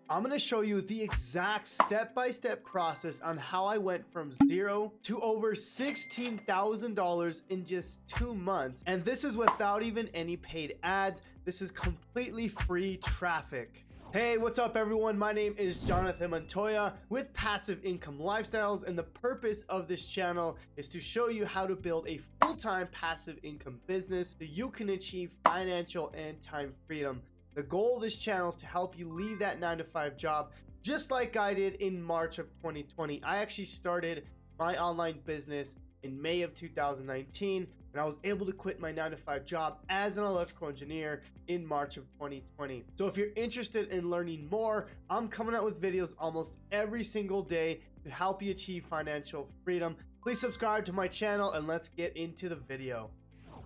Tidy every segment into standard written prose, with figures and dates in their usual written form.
I'm going to show you the exact step-by-step process on how I went from zero to over $16,000 in just 2 months. And this is without even any paid ads. This is completely free traffic. Hey, what's up everyone? My name is Jonathan Montoya with Passive Income Lifestyles, and the purpose of this channel is to show you how to build a full-time passive income business so you can achieve financial and time freedom. The goal of this channel is to help you leave that 9-to-5 job just like I did in March of 2020. I actually started my online business in May of 2019, and I was able to quit my 9-to-5 job as an electrical engineer in March of 2020. So if you're interested in learning more, I'm coming out with videos almost every single day to help you achieve financial freedom. Please subscribe to my channel and let's get into the video.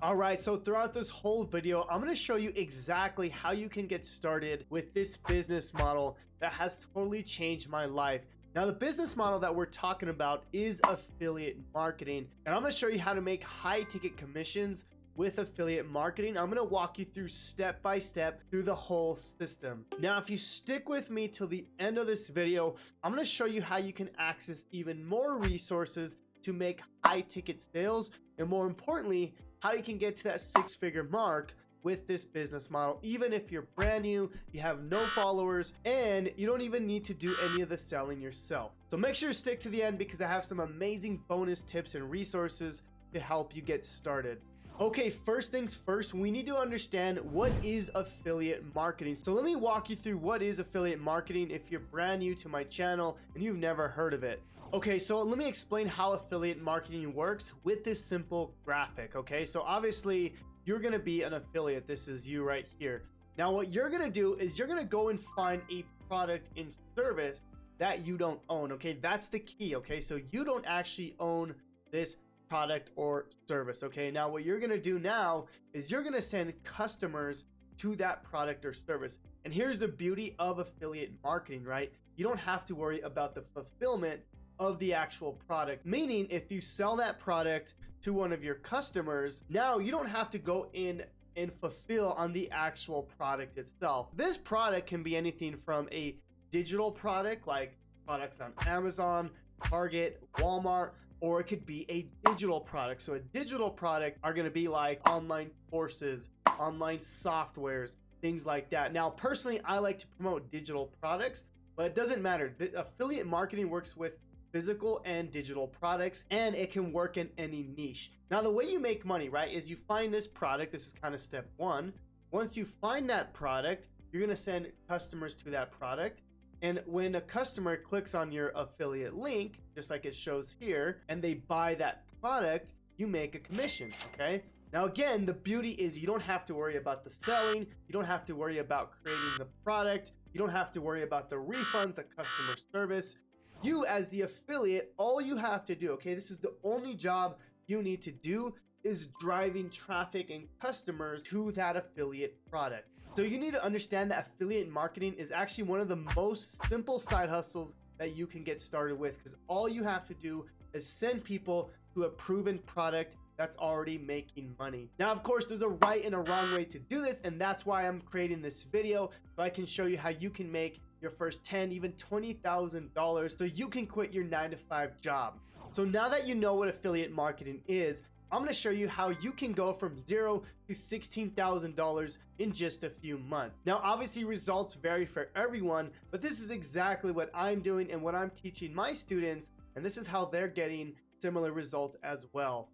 Alright, so throughout this whole video, I'm going to show you exactly how you can get started with this business model that has totally changed my life. Now, the business model that we're talking about is affiliate marketing, and I'm going to show you how to make high ticket commissions with affiliate marketing. I'm going to walk you through step by step through the whole system. Now, if you stick with me till the end of this video, I'm going to show you how you can access even more resources to make high ticket sales, and more importantly, how you can get to that 6-figure mark with this business model, even if you're brand new, you have no followers, and you don't even need to do any of the selling yourself. So make sure to stick to the end because I have some amazing bonus tips and resources to help you get started. Okay, first things first, we need to understand what is affiliate marketing. So let me walk you through what is affiliate marketing if you're brand new to my channel and you've never heard of it. Okay, so let me explain how affiliate marketing works with this simple graphic. Okay, so obviously you're going to be an affiliate. This is you right here. Now what you're going to do is you're going to go and find a product and service that you don't own. Okay, that's the key. Okay, so you don't actually own this product or service. Okay, now what you're going to do now is you're going to send customers to that product or service. And here's the beauty of affiliate marketing, right? You don't have to worry about the fulfillment of the actual product, meaning if you sell that product to one of your customers, now you don't have to go in and fulfill on the actual product itself. This product can be anything from a digital product like products on Amazon, Target, Walmart, or it could be a digital product. So a digital product are going to be like online courses, online softwares, things like that. Now, personally, I like to promote digital products, but it doesn't matter. The affiliate marketing works with physical and digital products, and it can work in any niche. Now, the way you make money, right, is you find this product. This is kind of step one. Once you find that product, you're going to send customers to that product. And when a customer clicks on your affiliate link, just like it shows here, and they buy that product, you make a commission, okay? Now, again, the beauty is you don't have to worry about the selling. You don't have to worry about creating the product. You don't have to worry about the refunds, the customer service. You as the affiliate, all you have to do, okay, this is the only job you need to do, is driving traffic and customers to that affiliate product. So you need to understand that affiliate marketing is actually one of the most simple side hustles that you can get started with, because all you have to do is send people to a proven product that's already making money. Now, of course, there's a right and a wrong way to do this, and that's why I'm creating this video, so I can show you how you can make your first $10,000, even $20,000 so you can quit your 9-to-5 job. So now that you know what affiliate marketing is, I'm going to show you how you can go from $0 to $16,000 in just a few months. Now, obviously results vary for everyone, but this is exactly what I'm doing and what I'm teaching my students, and this is how they're getting similar results as well.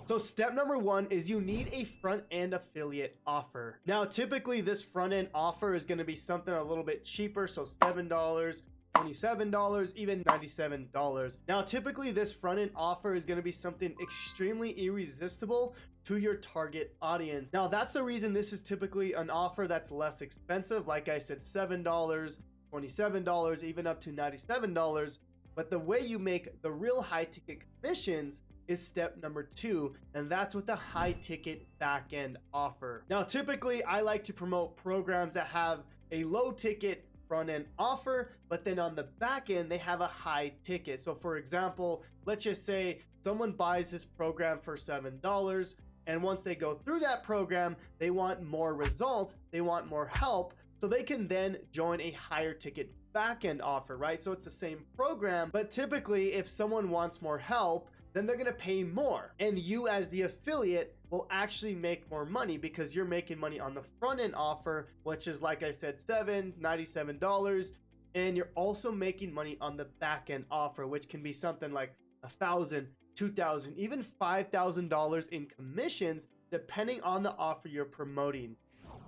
So step number one is you need a front-end affiliate offer. Now, typically this front-end offer is going to be something a little bit cheaper, so $7, $27, even $97. Now, typically this front-end offer is going to be something extremely irresistible to your target audience. Now, that's the reason this is typically an offer that's less expensive. Like I said, $7, $27, even up to $97. But the way you make the real high ticket commissions is step number two, and that's with a high ticket back end offer. Now, typically I like to promote programs that have a low ticket front end offer, but then on the back end they have a high ticket. So for example, let's just say someone buys this program for $7, and once they go through that program, they want more results, they want more help, so they can then join a higher ticket back-end offer, right? So it's the same program, but typically if someone wants more help, then they're gonna pay more. And you as the affiliate will actually make more money because you're making money on the front end offer, which is, like I said, $97, and you're also making money on the back end offer, which can be something like $1,000, $2,000, even $5,000 in commissions, depending on the offer you're promoting.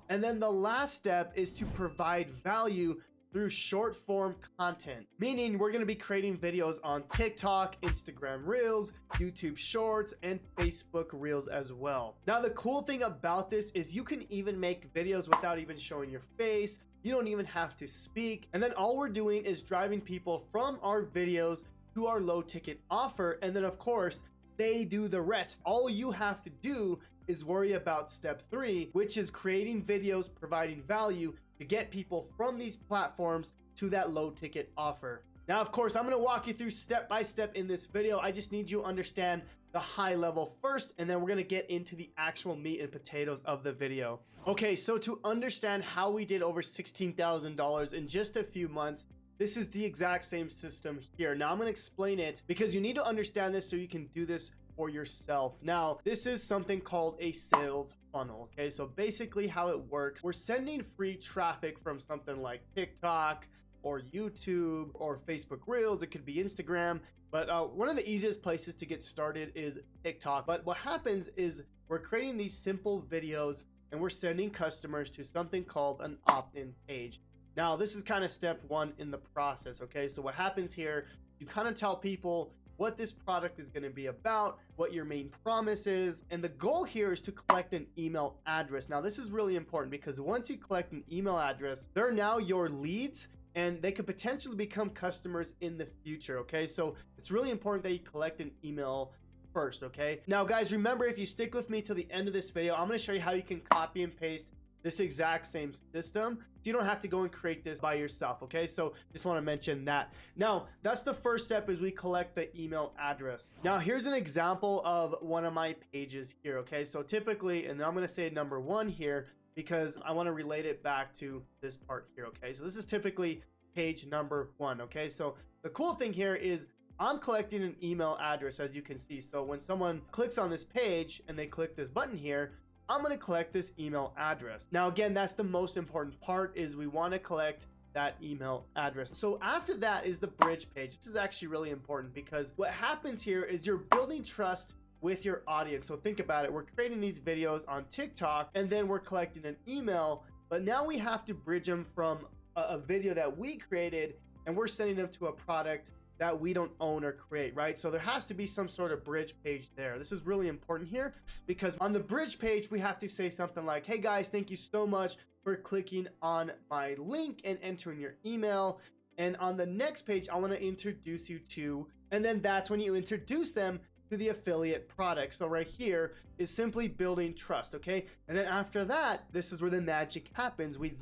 And then the last step is to provide value through short form content, meaning we're going to be creating videos on TikTok, Instagram Reels, YouTube Shorts, and Facebook Reels as well. Now, the cool thing about this is you can even make videos without even showing your face. You don't even have to speak. And then all we're doing is driving people from our videos to our low ticket offer. And then of course, they do the rest. All you have to do is worry about step 3, which is creating videos, providing value to get people from these platforms to that low ticket offer. Now, of course, I'm going to walk you through step by step in this video. I just need you to understand the high level first, and then we're going to get into the actual meat and potatoes of the video. Okay, so to understand how we did over $16,000 in just a few months, this is the exact same system here. Now I'm going to explain it because you need to understand this so you can do this for yourself. Now, this is something called a sales funnel. Okay, so basically how it works, we're sending free traffic from something like TikTok or YouTube or Facebook Reels. It could be Instagram, but one of the easiest places to get started is TikTok. But what happens is we're creating these simple videos and we're sending customers to something called an opt-in page. Now, this is kind of step 1 in the process. Okay, so what happens here, you kind of tell people what this product is going to be about, what your main promise is, and the goal here is to collect an email address. Now, this is really important because once you collect an email address, they're now your leads and they could potentially become customers in the future. Okay, so it's really important that you collect an email first. Okay, now guys, remember, if you stick with me till the end of this video, I'm going to show you how you can copy and paste this exact same system, so you don't have to go and create this by yourself. Okay, so just want to mention that. Now, that's the first step, is we collect the email address. Now, here's an example of one of my pages here. Okay, so typically, and I'm going to say number 1 here because I want to relate it back to this part here. Okay, so this is typically page number 1. Okay, so the cool thing here is I'm collecting an email address, as you can see. So when someone clicks on this page and they click this button here, I'm going to collect this email address. Now, again, that's the most important part, is we want to collect that email address. So after that is the bridge page. This is actually really important because what happens here is you're building trust with your audience. So think about it. We're creating these videos on TikTok and then we're collecting an email, but now we have to bridge them from a video that we created and we're sending them to a product that we don't own or create, right? So there has to be some sort of bridge page there. This is really important here because on the bridge page, we have to say something like, hey guys, thank you so much for clicking on my link and entering your email. And on the next page, I want to introduce you to, and then that's when you introduce them to the affiliate product. So right here is simply building trust, okay? And then after that, this is where the magic happens. We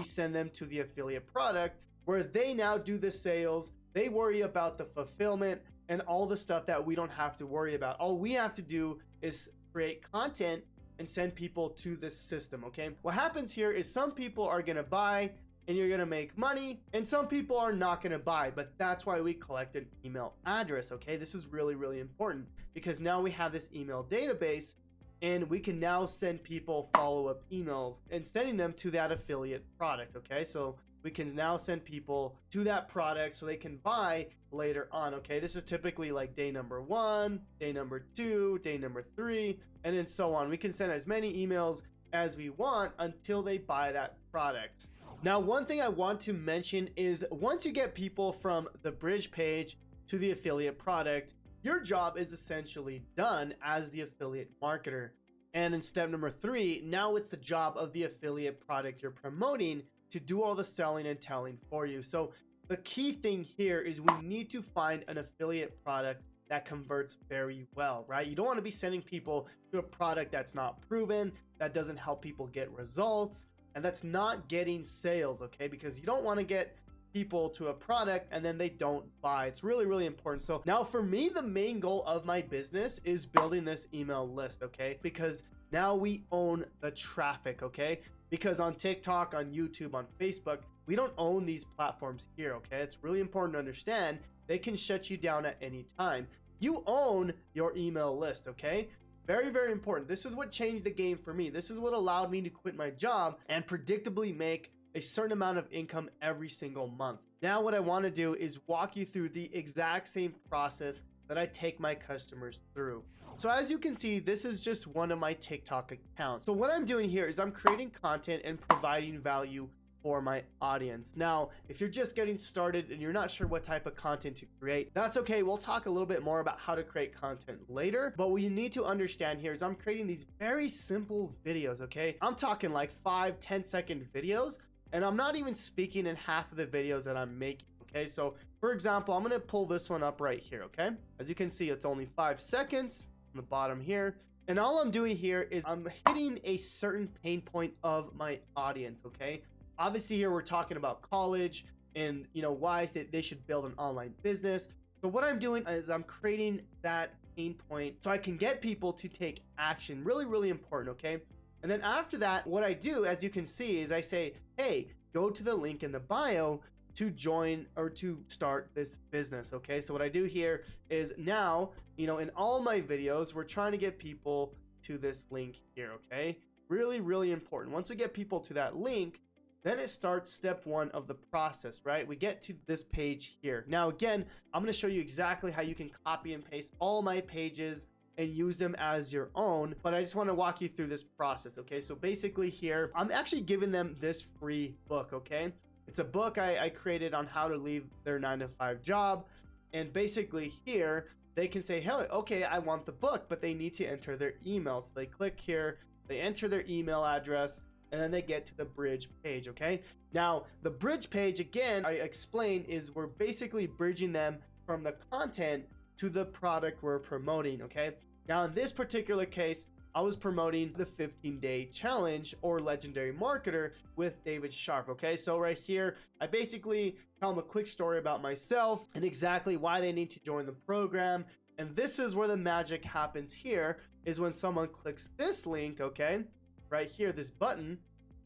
send them to the affiliate product where they now do the sales. They worry about the fulfillment and all the stuff that we don't have to worry about. All we have to do is create content and send people to this system, okay? What happens here is some people are gonna buy and you're gonna make money, and some people are not gonna buy, but that's why we collect an email address, okay? This is really, really important because now we have this email database and we can now send people follow-up emails and sending them to that affiliate product, okay? So we can now send people to that product so they can buy later on, okay? This is typically like day number 1, day number 2, day number 3, and then so on. We can send as many emails as we want until they buy that product. Now, one thing I want to mention is once you get people from the bridge page to the affiliate product, your job is essentially done as the affiliate marketer. And in step number 3, now it's the job of the affiliate product you're promoting to do all the selling and telling for you. So the key thing here is we need to find an affiliate product that converts very well, right? You don't want to be sending people to a product that's not proven, that doesn't help people get results, and that's not getting sales, okay? Because you don't want to get people to a product and then they don't buy. It's really, really important. So now for me, the main goal of my business is building this email list, okay? Because now we own the traffic, okay? Because on TikTok, on YouTube, on Facebook, we don't own these platforms here, okay? It's really important to understand they can shut you down at any time. You own your email list, okay? Very, very important. This is what changed the game for me. This is what allowed me to quit my job and predictably make a certain amount of income every single month. Now what I want to do is walk you through the exact same process that I take my customers through. So as you can see, this is just one of my TikTok accounts. So what I'm doing here is I'm creating content and providing value for my audience. Now, if you're just getting started and you're not sure what type of content to create, that's okay. We'll talk a little bit more about how to create content later. But what you need to understand here is I'm creating these very simple videos, okay? I'm talking like 5-10 second videos, and I'm not even speaking in half of the videos that I'm making, okay? So for example, I'm gonna pull this one up right here, okay? As you can see, it's only 5 seconds on the bottom here. And all I'm doing here is I'm hitting a certain pain point of my audience, okay? Obviously here we're talking about college and why they should build an online business. So what I'm doing is I'm creating that pain point so I can get people to take action. Really, really important, okay? And then after that, what I do, as you can see, is I say, hey, go to the link in the bio to join or to start this business, okay? So what I do here is now, in all my videos, we're trying to get people to this link here, okay? Really, really important. Once we get people to that link, then it starts step 1 of the process, right? We get to this page here. Now, again, I'm gonna show you exactly how you can copy and paste all my pages and use them as your own, but I just want to walk you through this process, okay? So basically here, I'm actually giving them this free book, okay? It's a book I created on how to leave their 9-to-5 job. And basically here, they can say, hey, okay, I want the book, but they need to enter their email. So they click here, they enter their email address, and then they get to the bridge page, okay? Now, the bridge page, again, I explained, is we're basically bridging them from the content to the product we're promoting, okay? Now, in this particular case, I was promoting the 15-day challenge or legendary marketer with David Sharp, okay? So right here, I basically tell them a quick story about myself and exactly why they need to join the program. And this is where the magic happens here, is when someone clicks this link, okay? Right here, this button,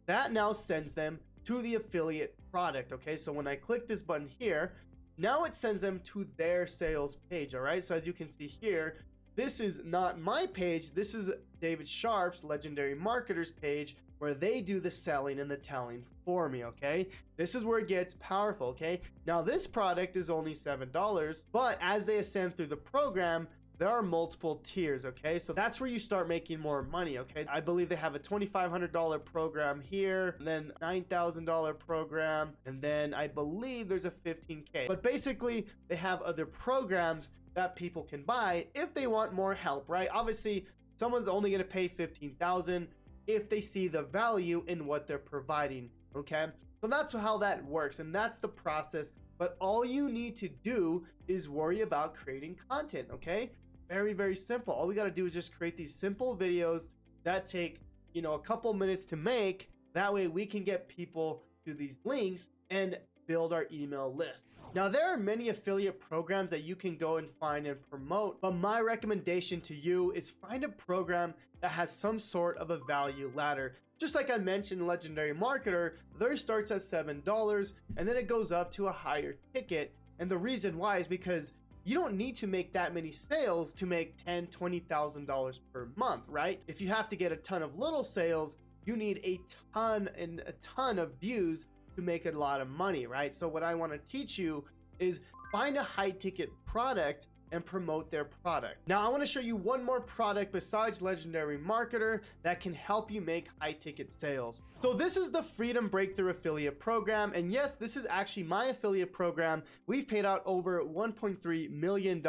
that now sends them to the affiliate product, okay? So when I click this button here, now it sends them to their sales page, all right? So as you can see here, this is not my page. This is David Sharp's Legendary Marketers page where they do the selling and the telling for me, okay? This is where it gets powerful, okay? Now this product is only $7, but as they ascend through the program, there are multiple tiers, okay? So that's where you start making more money, okay? I believe they have a $2,500 program here, and then $9,000 program, and then I believe there's a $15K. But basically, they have other programs that people can buy if they want more help, right? Obviously, someone's only gonna pay $15,000 if they see the value in what they're providing, okay? So that's how that works, and that's the process. But all you need to do is worry about creating content, okay? Very, very simple. All we got to do is just create these simple videos that take, a couple minutes to make. That way we can get people to these links and build our email list. Now, there are many affiliate programs that you can go and find and promote, but my recommendation to you is find a program that has some sort of a value ladder. Just like I mentioned, Legendary Marketer, theirs starts at $7 and then it goes up to a higher ticket. And the reason why is because you don't need to make that many sales to make $10,000, $20,000 per month, right? If you have to get a ton of little sales, you need a ton of views to make a lot of money, right? So what I want to teach you is find a high ticket product and promote their product. Now I want to show you one more product besides Legendary Marketer that can help you make high ticket sales. So this is the Freedom Breakthrough Affiliate Program. And yes, this is actually my affiliate program. We've paid out over $1.3 million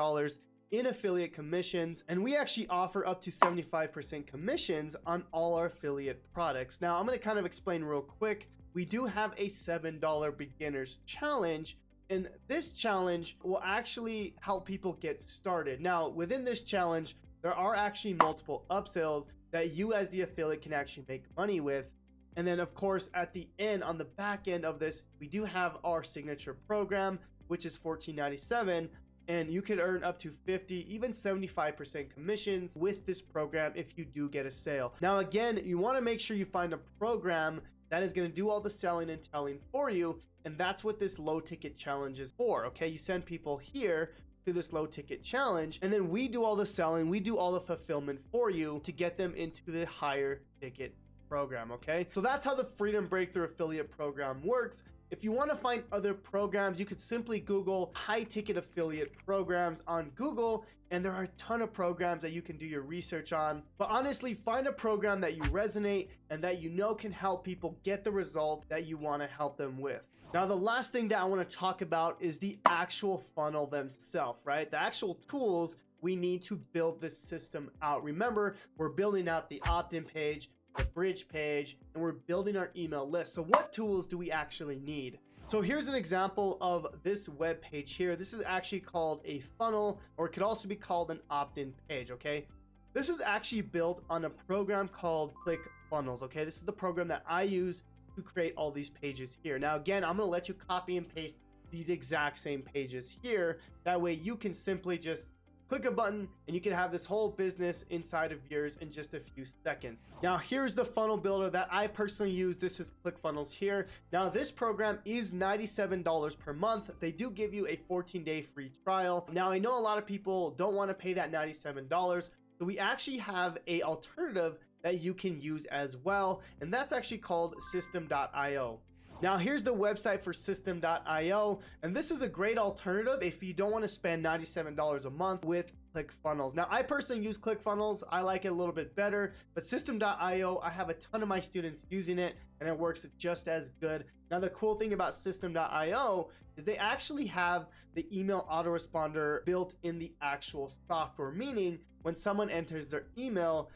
in affiliate commissions, and we actually offer up to 75% commissions on all our affiliate products. Now I'm going to kind of explain real quick. We do have a $7 beginners challenge, and this challenge will actually help people get started. Now, within this challenge, there are actually multiple upsells that you as the affiliate can actually make money with. And then of course, at the end, on the back end of this, we do have our signature program, which is $14.97. And you could earn up to 50, even 75% commissions with this program if you do get a sale. Now, again, you want to make sure you find a program that is going to do all the selling and telling for you. And that's what this low ticket challenge is for. Okay, you send people here to this low ticket challenge, and then we do all the selling, we do all the fulfillment for you to get them into the higher ticket program. Okay, so that's how the Freedom Breakthrough Affiliate Program works. If you want to find other programs, you could simply Google high ticket affiliate programs on Google, and there are a ton of programs that you can do your research on. But honestly, find a program that you resonate and that you know can help people get the result that you want to help them with. Now, the last thing that I want to talk about is the actual funnel themselves, right? The actual tools we need to build this system out. Remember, we're building out the opt-in page, the bridge page, and we're building our email list. So what tools do we actually need? So here's an example of this web page here. This is actually called a funnel, or it could also be called an opt-in page, okay? This is actually built on a program called ClickFunnels, okay? This is the program that I use to create all these pages here. Now, again, I'm gonna let you copy and paste these exact same pages here. That way you can simply just click a button and you can have this whole business inside of yours in just a few seconds. Now, here's the funnel builder that I personally use. This is ClickFunnels here. Now, this program is $97 per month. They do give you a 14-day free trial. Now, I know a lot of people don't want to pay that $97, so we actually have a alternative that you can use as well, and that's actually called System.io. Now, here's the website for System.io, and this is a great alternative if you don't want to spend $97 a month with ClickFunnels. Now, I personally use ClickFunnels. I like it a little bit better, but System.io, I have a ton of my students using it, and it works just as good. Now, the cool thing about System.io is they actually have the email autoresponder built in the actual software, meaning when someone enters their email,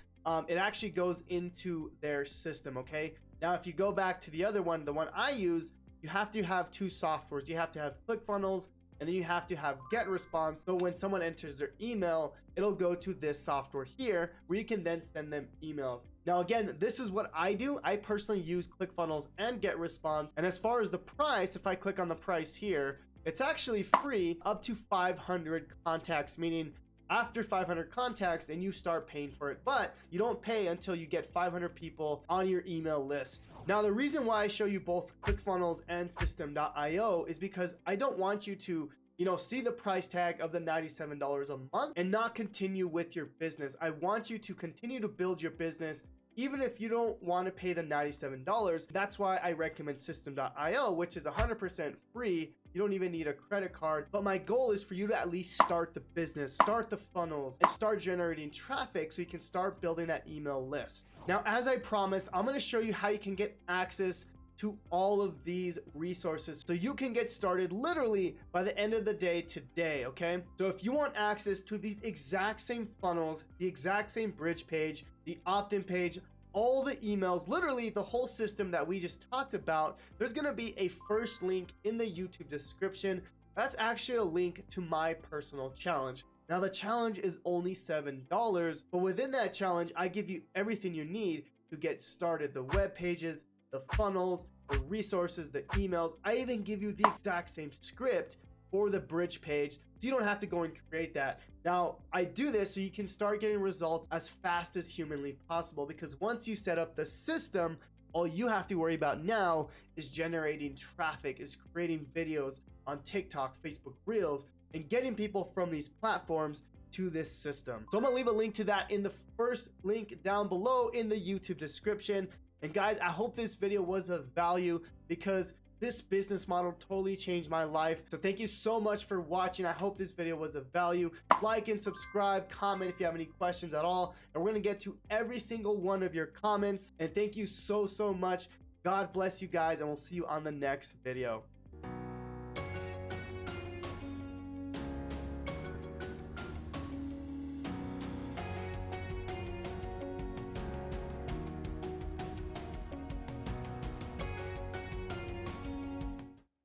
it actually goes into their system, okay? Now, if you go back to the other one, the one I use, you have to have two softwares. You have to have ClickFunnels, and then you have to have GetResponse. So when someone enters their email, it'll go to this software here where you can then send them emails. Now, again, this is what I do. I personally use ClickFunnels and GetResponse. And as far as the price, if I click on the price here, it's actually free up to 500 contacts, meaning after 500 contacts, then you start paying for it, but you don't pay until you get 500 people on your email list. Now, the reason why I show you both ClickFunnels and System.io is because I don't want you to, see the price tag of the $97 a month and not continue with your business. I want you to continue to build your business even if you don't want to pay the $97. That's why I recommend System.io, which is 100% free. You don't even need a credit card. But my goal is for you to at least start the business, start the funnels, and start generating traffic so you can start building that email list. Now, as I promised, I'm going to show you how you can get access to all of these resources so you can get started literally by the end of the day today, okay? So if you want access to these exact same funnels, the exact same bridge page, the opt-in page, all the emails, literally the whole system that we just talked about, there's going to be a first link in the YouTube description. That's actually a link to my personal challenge. Now, the challenge is only $7, but within that challenge, I give you everything you need to get started. The web pages, the funnels, the resources, the emails. I even give you the exact same script for the bridge page, so you don't have to go and create that. Now, I do this so you can start getting results as fast as humanly possible, because once you set up the system, all you have to worry about now is generating traffic, is creating videos on TikTok, Facebook Reels, and getting people from these platforms to this system. So I'm gonna leave a link to that in the first link down below in the YouTube description. And guys, I hope this video was of value, because this business model totally changed my life. So thank you so much for watching. I hope this video was of value. Like and subscribe, comment if you have any questions at all. And we're gonna get to every single one of your comments. And thank you so much. God bless you guys, and we'll see you on the next video.